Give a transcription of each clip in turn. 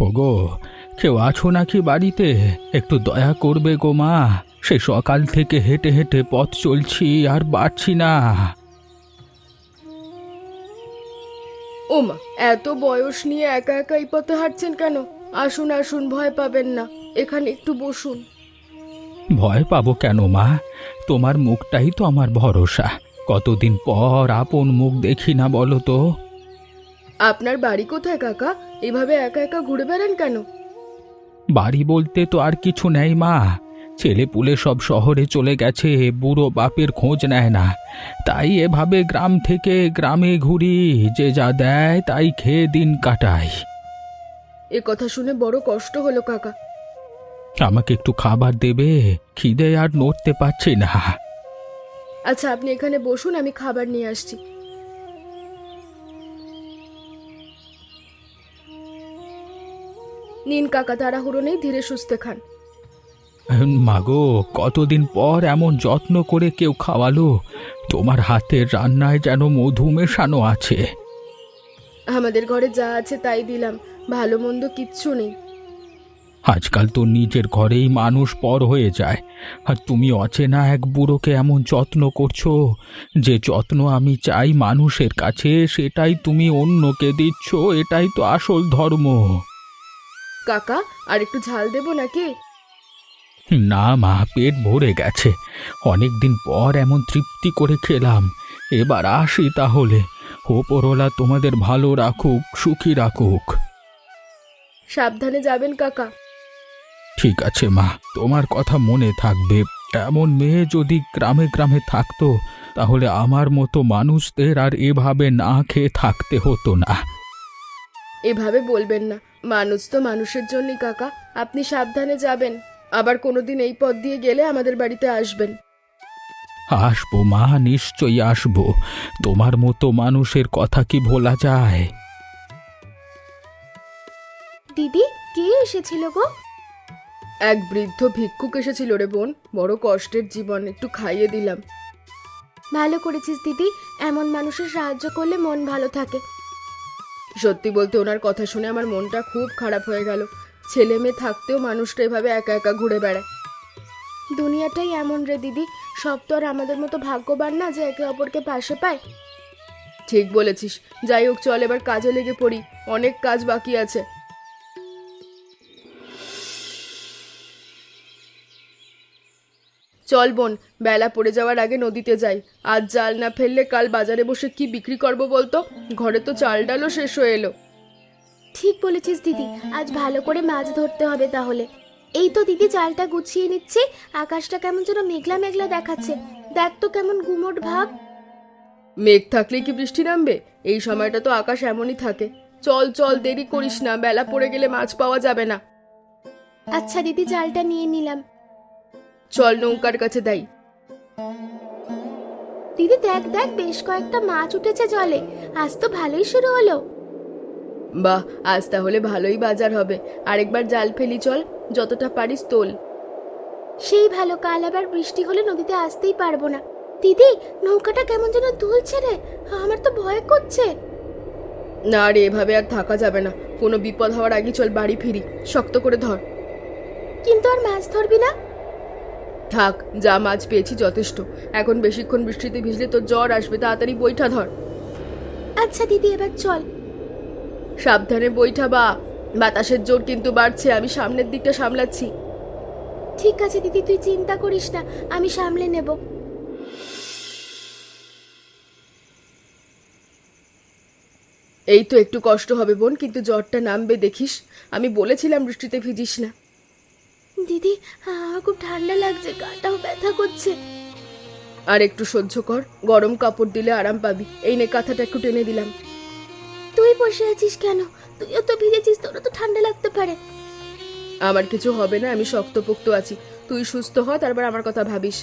ওগো, কেউ আছো নাকি বাড়িতে? একটু দয়া করবে গো মা। সে সকাল থেকে হেঁটে হেঁটে পথ চলছি, আর বাড়ছি না। ও মা, এত বয়স নিয়ে একা একা এই পথে হাঁটছেন কেন? আসুন আসুন, ভয় পাবেন না, এখানে একটু বসুন। ভয় পাবো কেন মা? তোমার মুখটাই তো আমার ভরসা। কতদিন পর আপন মুখ দেখি না, বলো তো। আপনার বাড়ি কোথায় কাকা? এভাবে একা একা ঘুরে বেড়ান কেন? বাড়ি বলতে তো আর কিছু নেই মা। ছেলেপুলে সব শহরে চলে গেছে, বুড়ো বাপের খোঁজ নেয় না। তাই এভাবে গ্রাম থেকে গ্রামে ঘুরি, যে যা দেয় তাই খেয়ে দিন কাটাই। এ কথা শুনে বড় কষ্ট হলো কাকা। আমাকে একটু খাবার দেবে? খিদে আর নড়তে পারছি না। আচ্ছা, আপনি এখানে বসুন, আমি খাবার নিয়ে আসছি। নিন কাকা, তাড়াহুড়ো নেই, ধীরে সুস্থে খান। মাগো, কতদিন পর এমন যত্ন করে কেউ খাওয়ালো। তোমার হাতের রান্নায় যেন মধু মেশানো আছে। আমাদের ঘরে যা আছে তাই দিলাম, ভালো মন্দ কিচ্ছু নেই। আজকাল তো নিজের ঘরেই মানুষ পর হয়ে যায়, আর তুমি অচেনা এক বুড়োকে এমন যত্ন করছো। যে যত্ন আমি চাই মানুষের কাছে, সেটাই তুমি অন্যকে দিচ্ছ। এটাই তো আসল ধর্ম। কাকা, আর একটু ঝাল দেবো নাকি? না মা, পেট ভরে গেছে। অনেক দিন পর এমন তৃপ্তি করে খেলাম। এবার আসি তাহলে। ওপরওয়ালা তোমাদের ভালো রাখুক, সুখী রাখুক। সাবধানে যাবেন কাকা। ঠিক আছে মা, তোমার কথা মনে থাকবে। এমন মেয়ে যদি গ্রামে গ্রামে থাকতো, তাহলে আমার মতো মানুষদের আর এভাবে না খেয়ে থাকতে হতো না। এভাবে বলবেন না, মানুষ তো মানুষের জন্যই কাকা। আপনি সাবধানে যাবেন, আবার কোনোদিন এই পথ দিয়ে গেলে আমাদের বাড়িতে আসবেন। আসবো মা, নিশ্চয়ই আসবো। তোমার মতো মানুষের কথা কি ভোলা যায়? দিদি, কে এসেছিল গো? এক বৃদ্ধ ভিক্ষুক এসেছিল রে বোন, বড় কষ্টের জীবন, একটু খাইয়ে দিলাম। ভালো করেছিস দিদি, এমন মানুষের সাহায্য করলে মন ভালো থাকে। সত্যি বলতে ওনার কথা শুনে আমার মনটা খুব খারাপ হয়ে গেল। ছেলে মেয়ে থাকতেও মানুষটা এভাবে একা একা ঘুরে বেড়ায়। দুনিয়াটাই এমন রে দিদি, সব তো আর আমাদের মতো ভাগ্যবান না যে একে অপরকে পাশে পায়। ঠিক বলেছিস। যাই হোক, চল এবার কাজে লেগে পড়ি, অনেক কাজ বাকি আছে। চল বোন, বেলা পড়ে যাওয়ার আগে নদীতে যাই। আজ জাল না ফেললে কাল বাজারে বসে কি বিক্রি করবো বলতো? ঘরে তো চাল ডালও শেষ হয়ে এলো। ঠিক বলেছিস দিদি, আজ ভালো করে মাছ ধরতে হবে তাহলে। এই তো দিদি, জালটা গুছিয়ে নিচ্ছি। আকাশটা কেমন যেন মেঘলা মেঘলা দেখাচ্ছে। দেখ তো কেমন গুমোট ভাব। মেঘ থাকলেই কি বৃষ্টি নামবে? এই সময়টা তো আকাশ এমনই থাকে। চল চল, দেরি করিস না, বেলা পড়ে গেলে মাছ পাওয়া যাবে না। আচ্ছা দিদি, জালটা নিয়ে নিলাম। চল নৌকার কাছে দেই। দিদি দেখ দেখ, বেশ কয়েকটা মাছ উঠেছে জলে। আজ তো ভালোই শুরু হলো। বাহ, আজ তাহলে ভালোই বাজার হবে। আরেকবার জাল ফেলি চল, যতটা পারিস তোল। সেই ভালো, কাল আবার বৃষ্টি হলে নদীতে আসতেই পারবো না। দিদি, নৌকাটা কেমন যেন দুলছে রে, আমার তো ভয় করছে। না রে, এভাবে আর থাকা যাবে না। কোনো বিপদ হওয়ার আগে চল বাড়ি ফিরি। শক্ত করে ধর। কিন্তু আর মাছ ধরবি না? থাক, যা মাছ পেয়েছি যথেষ্ট। এখন বেশিক্ষণ বৃষ্টিতে ভিজলে তোর জ্বর আসবে, তাড়াতাড়ি বইটা ধর। আচ্ছা দিদি, এবার চল। সাবধানে বইটা বা। বাতাসের জোর কিন্তু বাড়ছে, আমি সামনের দিকটা সামলাচ্ছি। ঠিক আছে দিদি, তুই চিন্তা করিস না, আমি সামলে নেব। এই তো একটু কষ্ট হবে বোন, কিন্তু জ্বরটা নামবে দেখিস। আমি বলেছিলাম বৃষ্টিতে ভিজিস না। দিদি, আমার খুব ঠান্ডা লাগছে, গাটাও ব্যথা করছে। আর একটু সহ্য কর, গরম কাপড় দিলে আরাম পাবি। এই নে, কাঁথাটা একটু টেনে দিলাম। তুই বসে আছিস কেন? তুইও তো ভিজেছিস, তোরও তো ঠান্ডা লাগতে পারে। আমার কিছু হবে না, আমি শক্তপোক্ত আছি। তুই সুস্থ হ, তারপর আমার কথা ভাবিস।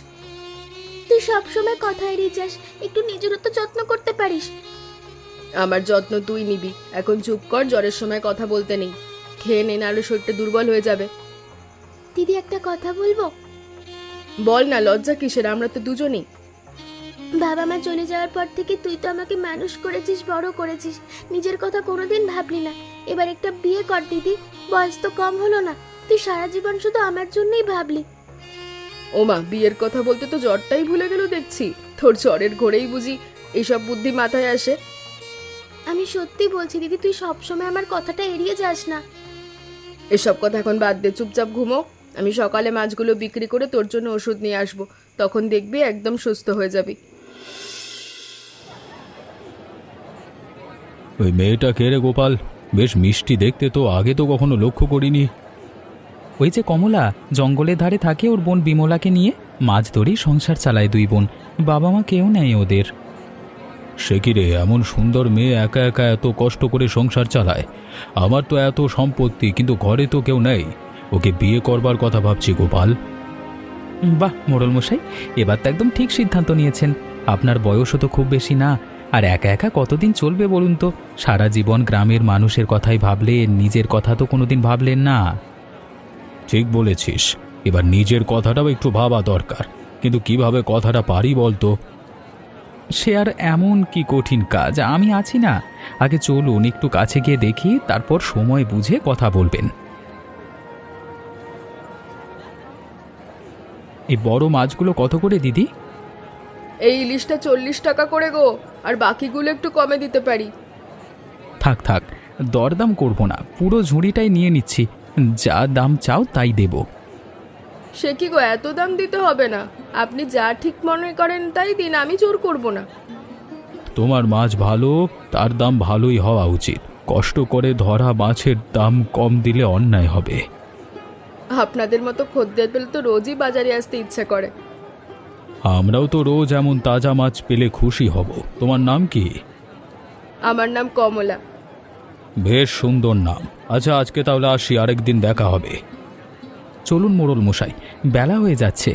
তুই সবসময় কথা এড়িয়ে যাস, একটু নিজেরও তো যত্ন করতে পারিস। আমার যত্ন তুই নিবি। এখন চুপ কর, জ্বরের সময় কথা বলতে নেই। খেয়ে নে, নাহলে শরীরটা দুর্বল হয়ে যাবে। দিদি, একটা কথা বলবো? বল না, লজ্জা কিসের? আমরা তো দুজনেই। বাবা মা চলে যাওয়ার পর থেকে তুই তো আমাকে মানুষ করেছিস, বড় করেছিস, নিজের কথা কোনোদিন ভাবলি না। এবার একটা বিয়ে কর দিদি, বয়স তো কম হলো না। তুই সারা জীবন শুধু আমার জন্যই ভাবলি। ওমা, বিয়ের কথা বলতে তো জ্বরটাই ভুলে গেল দেখছি। তোর জ্বরের ঘোরেই বুঝি এইসব বুদ্ধি মাথায় আসে। আমি সত্যি বলছি দিদি, তুই সবসময় আমার কথাটা এড়িয়ে যাস না। এসব কথা এখন বাদ দে, চুপচাপ ঘুমো। আমি সকালে মাছগুলো বিক্রি করে তোর জন্য ওষুধ নিয়ে আসবো, তখন দেখবি একদম সুস্থ হয়ে যাবি। ওই মেয়েটা কে রে গোপাল? বেশ মিষ্টি দেখতে তো, আগে তো কখনো লক্ষ্য করিনি। ওই যে কমলা, জঙ্গলের ধারে থাকে, ওর বোন বিমলাকে নিয়ে মাছ ধরেই সংসার চালায় দুই বোন। বাবা মা কেউ নেই ওদের। সে কি রে, এমন সুন্দর মেয়ে একা একা এত কষ্ট করে সংসার চালায়? আমার তো এত সম্পত্তি, কিন্তু ঘরে তো কেউ নেই। ওকে বিয়ে করবার কথা ভাবছি গোপাল। বাহ মোড়ল মশাই, এবার তো একদম ঠিক সিদ্ধান্ত নিয়েছেন। আপনার বয়সও তো খুব বেশি না, আর একা একা কতদিন চলবে বলুন তো? সারা জীবন গ্রামের মানুষের কথাই ভাবলেন, নিজের কথা তো কোনোদিন ভাবলেন না। ঠিক বলেছিস, এবার নিজের কথাটাও একটু ভাবা দরকার, কিন্তু কিভাবে কথাটা পারি বলতো? সে আর এমন কি কঠিন কাজ, আমি আছি না। আগে চলুন একটু কাছে গিয়ে দেখি, তারপর সময় বুঝে কথা বলবেন। এই বড় মাছগুলো কত করে দিদি? এই ইলিশটা 40 টাকা করে গো, আর বাকিগুলো একটু কমে দিতে পারি। থাক থাক, দরদাম করব না, পুরো ঝুড়িটাই নিয়ে নিচ্ছি। যা দাম চাও তাই দেব। সে কি গো, এত দাম দিতে হবে না। আপনি যা ঠিক মনে করেন তাই দিন, আমি জোর করব না। তোমার মাছ ভালো, তার দাম ভালোই হওয়া উচিত। কষ্ট করে ধরা মাছের দাম কম দিলে অন্যায় হবে। আপনাদের মতো খদ্দের পেলে তো রোজই বাজারে আসতে ইচ্ছা করে। আমরাও তো রোজ এমন তাজা মাছ পেলে খুশি হব। তোমার নাম কি? আমার নাম কমলা। বেশ সুন্দর নাম। আচ্ছা, আজকে তাহলে আসি, আরেকদিন দেখা হবে। চলুন মোড়ল মশাই, বেলা হয়ে যাচ্ছে।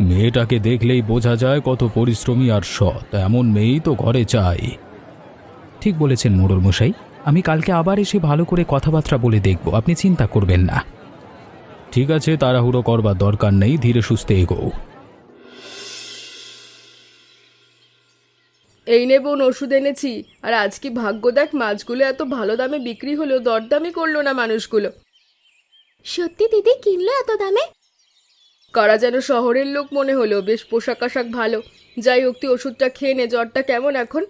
মেয়েটাকে দেখলেই বোঝা যায় কত পরিশ্রমী আর সৎ। এমন মেয়েই তো ঘরে চাই। ঠিক বলেছেন মোড়ল মশাই, আমি কালকে আবার এসে ভালো করে কথাবার্তা বলে দেখব, আপনি চিন্তা করবেন না। ঠিক আছে, তাড়াহুড়ো করবার দরকার নেই, ধীরে সুস্থে এগোও। এই নে বোন, ওষুধ এনেছি। আর আজ কি ভাগ্য দেখ, মাছগুলো এত ভালো দামে বিক্রি হলো, দরদামই করলো না মানুষগুলো। সত্যি দিদি, কিনলো এত দামে? কারা যেন শহরের লোক মনে হলো, বেশ পোশাক আশাক ভালো। যাই হোক, তুই ওষুধটা খেয়ে নে। জ্বরটা কেমন এখন?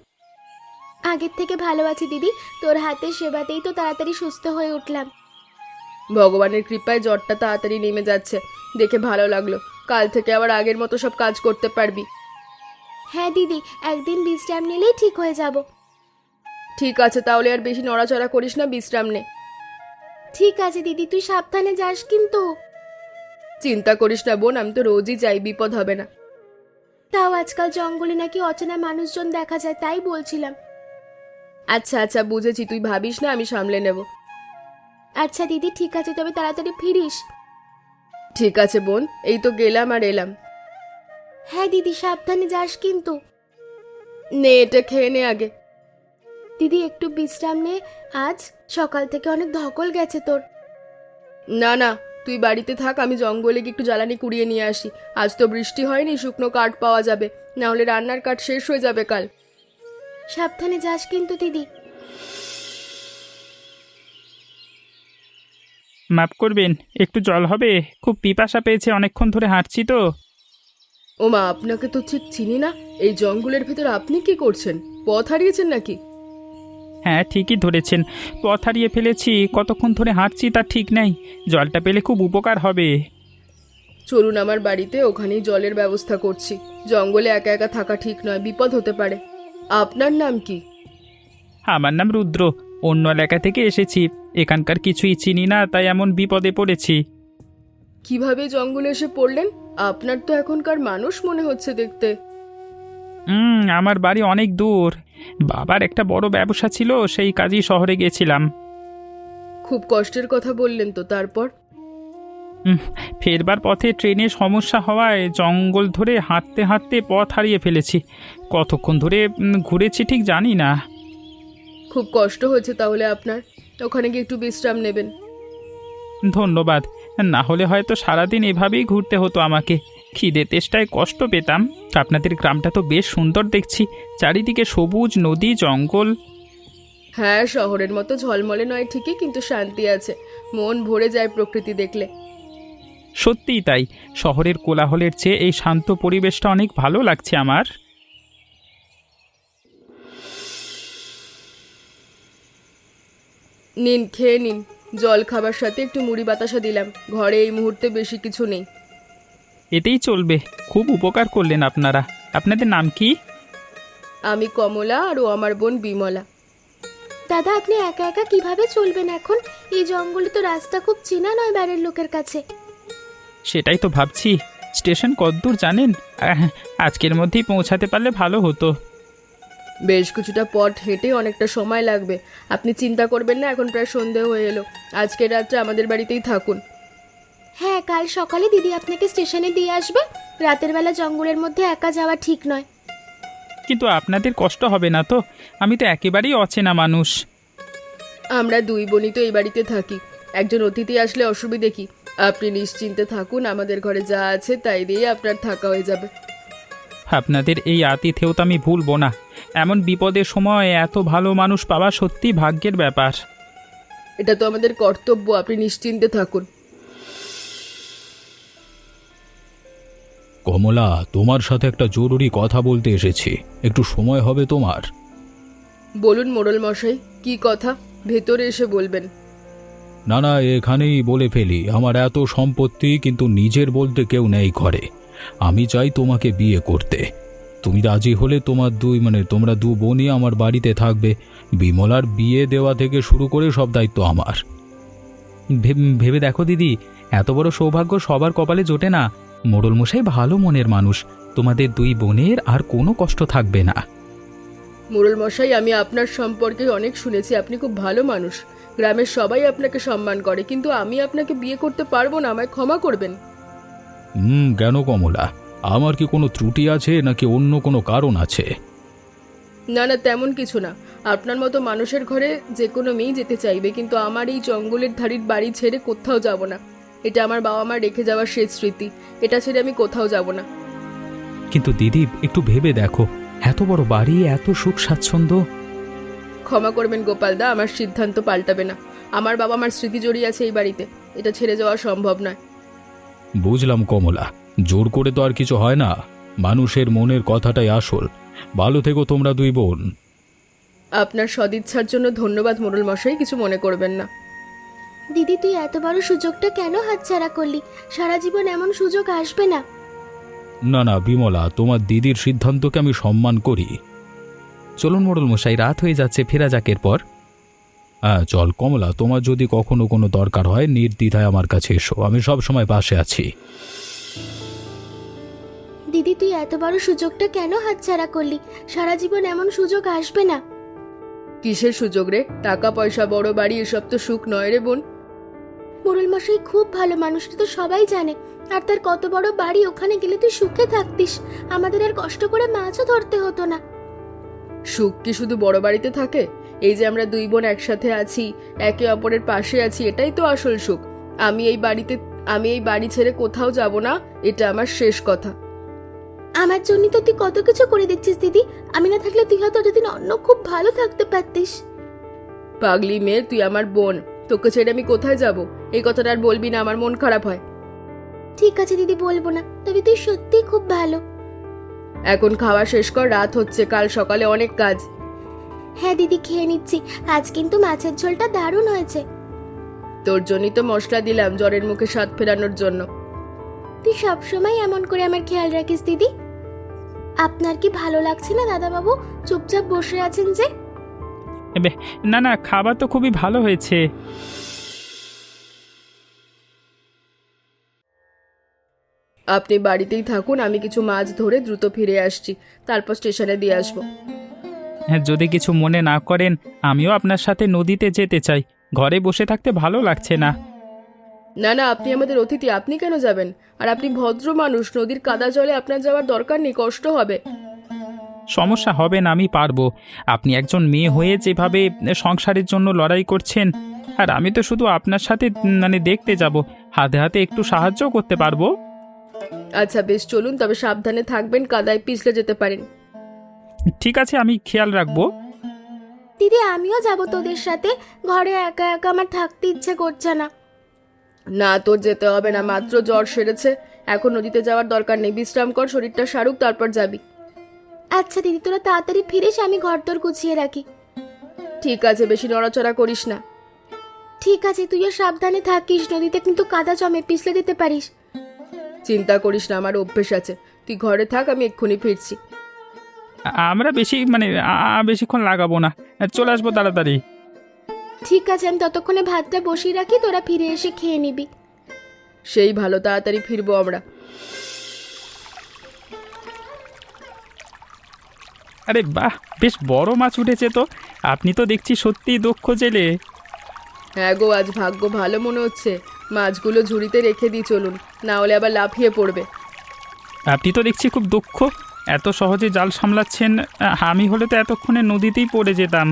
আগের থেকে ভালো আছি দিদি, তোর হাতের সেবাতেই তো তাড়াতাড়ি সুস্থ হয়ে উঠলাম। ভগবানের কৃপায় জ্বরটা তাড়াতাড়ি নেমে যাচ্ছে, দেখে ভালো লাগলো। কাল থেকে আবার আগের মতো সব কাজ করতে পারবি। হ্যাঁ দিদি, একদিন বিশ্রাম নিলেই ঠিক হয়ে যাব। ঠিক আছে, তাহলে আর বেশি নড়াচড়া করিস না, বিশ্রাম নে। ঠিক আছে দিদি, তুই সাবধানে যাস কিন্তু। চিন্তা করিস না বোন, আমি তো রোজই যাই, বিপদ হবে না। তাও আজকাল জঙ্গলে নাকি অচেনা মানুষজন দেখা যায়, তাই বলছিলাম। আচ্ছা আচ্ছা, বুঝেছি, তুই ভাবিস না, আমি সামলে নেব। আচ্ছা দিদি, ঠিক আছে, তবে তাড়াতাড়ি ফিরিস। ঠিক আছে বোন, এই তো গেলাম আর এলাম। হ্যাঁ দিদি, সাবধানে যাস কিন্তু। নে, এটা খেয়ে নে আগে। দিদি একটু বিশ্রাম নে, আজ সকাল থেকে অনেক ধকল গেছে তোর। না না, তুই বাড়িতে থাক, আমি জঙ্গলে গিয়ে একটু জ্বালানি কুড়িয়ে নিয়ে আসি। আজ তো বৃষ্টি হয়নি, শুকনো কাঠ পাওয়া যাবে, না হলে রান্নার কাঠ শেষ হয়ে যাবে কাল। সাবধানে যাস কিন্তু দিদি। মাফ করবেন, একটু জল হবে? খুব পিপাসা পেয়েছে, অনেকক্ষণ ধরে হাঁটছি তো। ওমা, আপনাকে তো ঠিক চিনি না। এই জঙ্গলের ভিতর আপনি কি করছেন? পথ হারিয়েছেন নাকি? হ্যাঁ, ঠিকই ধরেছেন, পথ হারিয়ে ফেলেছি। কতক্ষণ ধরে হাঁটছি তার ঠিক নেই। জলটা পেলে খুব উপকার হবে। চলুন আমার বাড়িতে, ওখানেই জলের ব্যবস্থা করছি। জঙ্গলে একা একা থাকা ঠিক নয়, বিপদ হতে পারে। আপনার নাম কি? আমার নাম রুদ্র, অন্য এলাকা থেকে এসেছি। এখানকার কিছুই চিনি না, তাই এমন বিপদে পড়েছি। কিভাবে জঙ্গলে এসে পড়লেন? আপনার তো এখনকার মানুষ মনে হচ্ছে দেখতে। আমার বাড়ি অনেক দূর। বাবার একটা বড় ব্যবসা ছিল, সেই কাজেই শহরে গেছিলাম। খুব কষ্টের কথা বললেন তো, তারপর? ফেরবার পথে ট্রেনে সমস্যা হওয়ায় জঙ্গল ধরে হাঁটতে হাঁটতে পথ হারিয়ে ফেলেছি। কতক্ষণ ধরে ঘুরেছি ঠিক জানি না। খুব কষ্ট হয়েছে তাহলে আপনার, ওখানে গিয়ে একটু বিশ্রাম নেবেন। ধন্যবাদ, না হলে হয়তো সারাদিন এভাবেই ঘুরতে হতো আমাকে। খিদে তেষ্টায় কষ্ট পেতাম। আপনাদের গ্রামটা তো বেশ সুন্দর দেখছি, চারিদিকে সবুজ, নদী, জঙ্গল। হ্যাঁ, শহরের মতো ঝলমলে নয় ঠিকই, কিন্তু শান্তি আছে। মন ভরে যায় প্রকৃতি দেখলে। সত্যিই তাই, শহরের কোলাহলের চেয়ে এই শান্ত পরিবেশটা অনেক ভালো লাগছে আমার। নিন, খেয়ে নিন। জল খাবার সাথে একটু মুড়ি বাতাসা দিলাম, ঘরে এই মুহূর্তে বেশি কিছু নেই। এতেই চলবে, খুব উপকার করলেন আপনারা। আপনাদের নাম কি? আমি কমলা আর ও আমার বোন বিমলা। দাদা, আপনি একা একা কিভাবে চলবেন এখন? এই জঙ্গলে তো রাস্তা খুব চেনা নয় বাইরের লোকের কাছে। সেটাই তো ভাবছি, স্টেশন কতদূর জানেন? আজকের মধ্যেই পৌঁছাতে পারলে ভালো হতো। বেশ কিছুটা পথ হেঁটে অনেকটা সময় লাগবে। আপনি চিন্তা করবেন না, এখন প্রায় সন্ধে হয়ে এলো। আজকের রাত্রে আমাদের বাড়িতেই থাকুন। হ্যাঁ, কাল সকালে দিদি আপনাকে স্টেশনে দিয়ে আসবে। রাতের বেলা জঙ্গলের মধ্যে একা যাওয়া ঠিক নয়। কিন্তু আপনাদের কষ্ট হবে না তো? আমি তো একেবারেই অচেনা মানুষ। আমরা দুই বোনই তো এই বাড়িতে থাকি, একজন অতিথি আসলে অসুবিধে কি? আপনি নিশ্চিন্তে থাকুন, আমাদের ঘরে যা আছে তাই দিয়ে আপনার থাকা হয়ে যাবে। আপনাদের এই আতিথেয়তা আমি ভুলবো না। এমন বিপদের সময় এত ভালো মানুষ পাওয়া সত্যি ভাগ্যের ব্যাপার। এটা তো আমাদের কর্তব্য, আপনি নিশ্চিন্তে থাকুন। কমলা, তোমার সাথে একটা জরুরি কথা বলতে এসেছি, একটু সময় হবে তোমার? বলুন মোড়ল মশাই, কি কথা? ভেতরে এসে বলবেন। না না, এখানেই বলে ফেলি। আমার এত সম্পত্তি, কিন্তু নিজের বলতে কেউ নেই ঘরে। আমি চাই তোমাকে বিয়ে করতে। তুমি রাজি হলে তোমরা দু বোনই আমার বাড়িতে থাকবে। বিমলার বিয়ে দেওয়া থেকে শুরু করে সব দায়িত্ব আমার। ভেবে দেখো দিদি, এত বড় সৌভাগ্য সবার কপালে জোটে না। মোড়ল মশাই ভালো মনের মানুষ, তোমাদের দুই বোনের আর কোনো কষ্ট থাকবে না। মোড়ল মশাই, আমি আপনার সম্পর্কে অনেক শুনেছি, আপনি খুব ভালো মানুষ। গ্রামের সবাই আপনাকে সম্মান করে, কিন্তু আমি আপনাকে বিয়ে করতে পারবো না, আমায় ক্ষমা করবেন। কেন কমলা? আমার কি কোনো ত্রুটি আছে, নাকি অন্য কোনো কারণ আছে? না না, তেমন কিছু না। আপনার মতো মানুষের ঘরে যে কোনো মেয়ে যেতে চাইবে, কিন্তু আমার এই জঙ্গলের ধারির বাড়ি ছেড়ে কোথাও যাব না। এটা আমার বাবা মা রেখে যাওয়ার শেষ স্মৃতি, এটা ছেড়ে আমি কোথাও যাব না। কিন্তু দিদি, একটু ভেবে দেখো, এত বড় বাড়ি, এত সুখ স্বাচ্ছন্দ্য। ক্ষমা করবেন গোপালদা, আমার সিদ্ধান্ত পাল্টাবে না। আমার বাবা মার স্মৃতি জড়িয়ে আছে এই বাড়িতে, এটা ছেড়ে যাওয়া সম্ভব নয়। বুঝলাম কমলা, জোর করে তো আর কিছু হয় না। মানুষের মনের কথাটাই আসল। ভালো থেকো তোমরা দুই বোন। আপনার সদিচ্ছার জন্য ধন্যবাদ মোড়ল মশাই, কিছু মনে করবেন না। দিদি, তুই এত বড় সুযোগটা কেন হাতছাড়া করলি? সারা জীবন এমন সুযোগ আসবে না। না না বিমলা, তোমার দিদির সিদ্ধান্তকে আমি সম্মান করি। চলুন মোড়ল মশাই, রাত হয়ে যাচ্ছে, ফেরা যাক এরপর। হ্যাঁ চল কমলা, তোমার যদি কখনো কোনো দরকার হয় নির্দ্বিধায় আমার কাছে এসো, আমি সব সময় পাশে আছি। দিদি, তুই এত বড় সুযোগটা কেন হাতছাড়া করলি? সারা জীবন এমন সুযোগ আসবে না। কিসের সুযোগ রে? টাকা পয়সা, বড় বাড়ি, এসব তো সুখ নয় রে বোন। মোড়ল মশাই খুব ভালো মানুষ, তো সবাই জানে। আর তার কত বড় বাড়ি, ওখানে গেলে তুই সুখে থাকতিস, আমাদের আর কষ্ট করে মাছও ধরতে হতো না। সুখ কি শুধু বড় বাড়িতে থাকে? এই যে আমরা দুই বোন একসাথে আছি, একে অপরের পাশে আছি, এটাই তো আসল সুখ। আমি এই বাড়ি ছেড়ে কোথাও যাব না, এটা আমার শেষ কথা। আমার জন্য তো তুই কত কিছু করে দিচ্ছিস দিদি। আমি না থাকলে তুই হয়তো যতদিন অন্য খুব ভালো থাকতে পারতিস। পাগলি মেয়ে, তুই আমার বোন, তোকে ছেড়ে আমি কোথায় যাব? এই কথাটা আর বলবি না, আমার মন খারাপ হয়। ঠিক আছে দিদি, বলবো না, তবে তুই সত্যিই খুব ভালো। এখন খাওয়া শেষ কর, রাত হচ্ছে, কাল সকালে অনেক কাজ। হ্যাঁ দিদি, খেয়ে নিচ্ছি। আজ কিন্তু মাছের ঝোলটা দারুণ হয়েছে। তোর জন্যই তো মশলা দিলাম, জ্বরের মুখে স্বাদ ফেরানোর জন্য। তুই সবসময় এমন করে আমার খেয়াল রাখিস দিদি। আপনার কি ভালো লাগছে না দাদাবাবু? চুপচাপ বসে আছেন যে। না না, খাবার তো খুবই ভালো হয়েছে। আপনি বাড়িতেই থাকুন, আমি কিছু মাছ ধরে দ্রুত ফিরে আসছি, তারপর স্টেশনে দিয়ে আসবো। হ্যাঁ, যদি কিছু মনে না করেন, আমিও আপনার সাথে নদীতে যেতে চাই। ঘরে বসে থাকতে ভালো লাগছে না। না না, আপনি আমাদের অতিথি, আপনি কেন যাবেন? আর আপনি ভদ্র মানুষ, নদীর কাদা জলে আপনার যাওয়ার দরকার নেই, কষ্ট হবে। সমস্যা হবে না, আমি পারবো। আপনি একজন মেয়ে হয়ে যেভাবে সংসারের জন্য লড়াই করছেন, আর আমি তো শুধু আপনার সাথে দেখতে যাব, হাতে হাতে একটু সাহায্য করতে পারবো। আচ্ছা বেশ, চলুন, তবে সাবধানে থাকবেন, কাদায় পিছলে যেতে পারেন। ঠিক আছে, আমি খেয়াল রাখবো। দিদি আমিও যাব তোদের সাথে, ঘরে একা একা আমার থাকতে ইচ্ছে করছে না। না, তোর যেতে হবে না, মাত্র জ্বর সেরেছে, এখন নদীতে যাওয়ার দরকার নেই, বিশ্রাম কর, শরীরটা সারুক, তারপর যাবি। আচ্ছা দিদি, তোরা তাড়াতাড়ি ফিরিস, আমি ঘরদোর গুছিয়ে রাখি। ঠিক আছে, বেশি নড়াচড়া করিস না। ঠিক আছে, তুইও সাবধানে থাকিস, নদীতে কিন্তু কাদা জমে, পিছলে দিতে পারিস। চিন্তা করিস না, আমার অভ্যেস আছে, তুই ঘরে থাক, আমি এক্ষুনি ফিরছি। আমরা বেশিক্ষণ লাগাবো না, চলে আসবো তাড়াতাড়ি। ঠিক আছে, আমি ততক্ষণে ভাতটা বসিয়ে রাখি, তোরা ফিরে এসে খেয়ে নিবি। সেই ভালো, তাড়াতাড়ি ফিরবো আমরা। আরে বাহ, বেশ বড় মাছ উঠেছে তো। আপনি তো দেখছি সত্যিই দক্ষ জেলে। হ্যাঁ গো, আজ ভাগ্য ভালো মনে হচ্ছে, মাছগুলো ঝুড়িতে রেখে দিই, চলুন, না হলে আবার লাফিয়ে পড়বে। আপনি তো দেখছি খুব দক্ষ, এত সহজে জাল সামলাচ্ছেন। আমি হলে তো এতক্ষণে নদীতেই পড়ে যেতাম।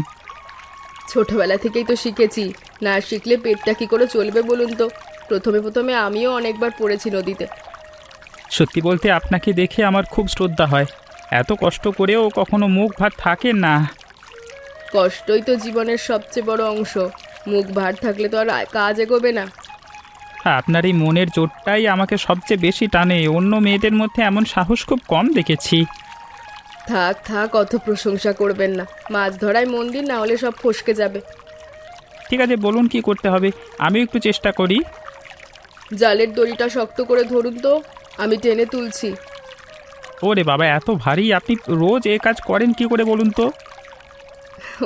ছোটবেলা থেকেই তো শিখেছি, না শিখলে পেটটা কি করে চলবে বলুন তো। প্রথমে প্রথমে আমিও অনেকবার পড়েছি নদীতে। সত্যি বলতে আপনাকে দেখে আমার খুব শ্রদ্ধা হয়। এত কষ্ট করেও কখনো মুখ ভার থাকে না। কষ্টই তো জীবনের সবচেয়ে বড় অংশ, মুখ ভার থাকলে তো আর কাজ এগোবে না। আপনার এই মনের জোরটাই আমাকে সবচেয়ে বেশি টানে। অন্য মেয়েদের মধ্যে এমন সাহস খুব কম দেখেছি। থাক থাক, অত প্রশংসা করবেন না, মাছ ধরায় মন দিন, না হলে সব ফসকে যাবে। ঠিক আছে, বলুন কি করতে হবে, আমিও একটু চেষ্টা করি। জালের দড়িটা শক্ত করে ধরুন তো, আমি টেনে তুলছি। ওরে বাবা, এত ভারী! আপনি রোজ এ কাজ করেন কি করে বলুন তো?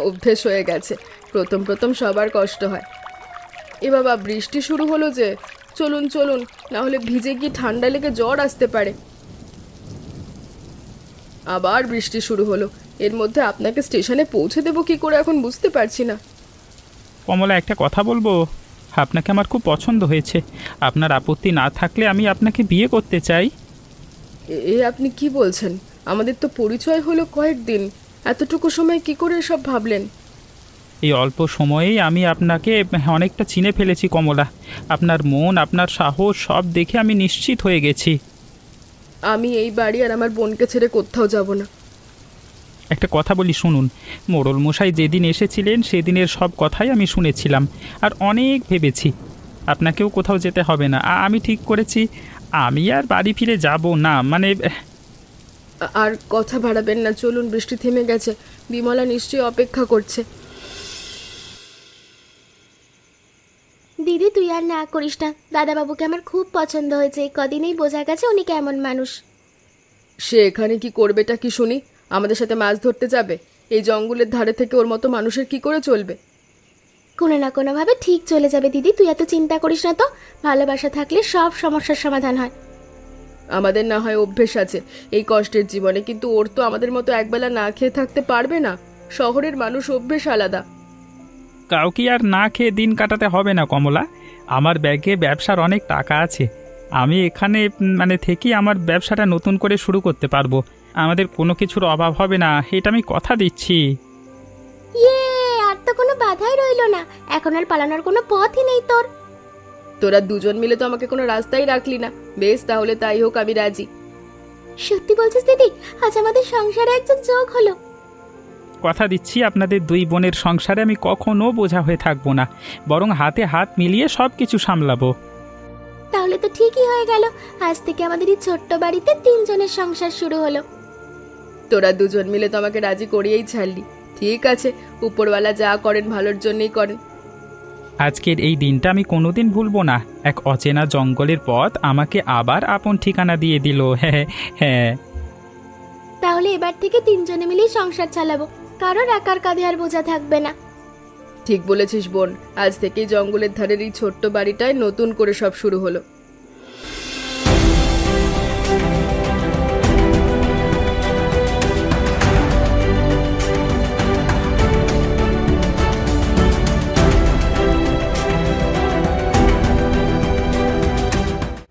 অভ্যেস হয়ে গেছে, প্রথম প্রথম সবার কষ্ট হয়। এ বাবা, বৃষ্টি শুরু হলো যে, চলুন চলুন, না হলে ভিজে গিয়ে ঠান্ডা লেগে জ্বর আসতে পারে। আবার বৃষ্টি শুরু হলো, এর মধ্যে আপনাকে স্টেশনে পৌঁছে দেবো কি করে এখন বুঝতে পারছি না। কমলা, একটা কথা বলবো? আপনাকে আমার খুব পছন্দ হয়েছে। আপনার আপত্তি না থাকলে আমি আপনাকে বিয়ে করতে চাই। এ আপনি কি বলছেন? আমাদের তো পরিচয় হলো কয়েকদিন, এতটুকু সময় কি করে সব ভাবলেন? এই অল্প সময়েই আমি আপনাকে অনেকটা চিনে ফেলেছি কমলা। আপনার মন, আপনার সাহস সব দেখে আমি নিশ্চিত হয়ে গেছি। আমি এই বাড়ি আর আমার বোনকে ছেড়ে কোথাও যাব না। একটা কথা বলি, শুনুন। মোড়ল মশাই যেদিন এসেছিলেন সেদিনের সব কথাই আমি শুনেছিলাম, আর অনেক ভেবেছি। আপনাকেও কোথাও যেতে হবে না। আমি ঠিক করেছি আমি আর বাড়ি ফিরে যাব না। আর কথা বাড়াবেন না, চলুন, বৃষ্টি থেমে গেছে, বিমলা নিশ্চয়ই অপেক্ষা করছে। দিদি তুই আর না করিস না, দাদাবাবুকে আমার খুব পছন্দ হয়েছে, এই কদিনেই বোঝা গেছে উনি কেমন মানুষ। সে এখানে কি করবেটা কি শুনি? আমাদের সাথে মাছ ধরতে যাবে? এই জঙ্গলের ধারে থেকে ওর মতো মানুষের কি করে চলবে? কোনো না কোনোভাবে ঠিক চলে যাবে দিদি, তুই এত চিন্তা করিস না তো। ভালোবাসা থাকলে সব সমস্যার সমাধান হয়। আমাদের না হয় অভ্যেস আছে এই কষ্টের জীবনে, কিন্তু ওর তো আমাদের মতো একবেলা না খেয়ে থাকতে পারবে না। শহরের মানুষ অভ্যেস আলাদা। কাউকে আর না খেয়ে দিন কাটাতে হবে না কমলা। আমার ব্যাগে ব্যবসার অনেক টাকা আছে। আমি এখানে থেকেই আমার ব্যবসাটা নতুন করে শুরু করতে পারবো। আমাদের কোনো কিছুর অভাব হবে না, এটা আমি কথা দিচ্ছি। ইয়ে, আর তো কোনো বাধাই রইলো না, এখন আর পালানোর কোনো পথই নেই তোর। তোরা দুজন মিলে তো আমাকে কোনো রাস্তায় রাখলি না। বেশ, তাহলে তাই হোক, আমি রাজি। সত্যি বলছিস দিদি? আজ আমাদের সংসারে একজন যোগ হলো। কথা দিচ্ছি আপনাদের দুই বোনের সংসারে আমি কখনো বোঝা হয়ে থাকবো না, বরং হাতে হাত মিলিয়ে সব কিছু সামলাবো। তাহলে তো ঠিকই হয়ে গেল, আজ থেকে আমাদের এই ছোট্ট বাড়িতে তিনজনের সংসার শুরু হলো। তোরা দুজন মিলে তো আমাকে রাজি করিয়েই ছাড়লি। ঠিক আছে, উপরওয়ালা যা করেন ভালোর জন্যই করেন। আজকের এই দিনটা আমি কোনোদিন ভুলবো না। এক অচেনা জঙ্গলের পথ আমাকে আবার আপন ঠিকানা দিয়ে দিল। হ্যাঁ হ্যাঁ। তাহলে এবার থেকে তিনজনে মিলেই সংসার চালাবো, কারোর একার কাঁধে আর বোঝা থাকবে না। ঠিক বলেছিস বোন, আজ থেকেই জঙ্গলের ধারের এই ছোট্ট বাড়িটায় নতুন করে সব শুরু হলো।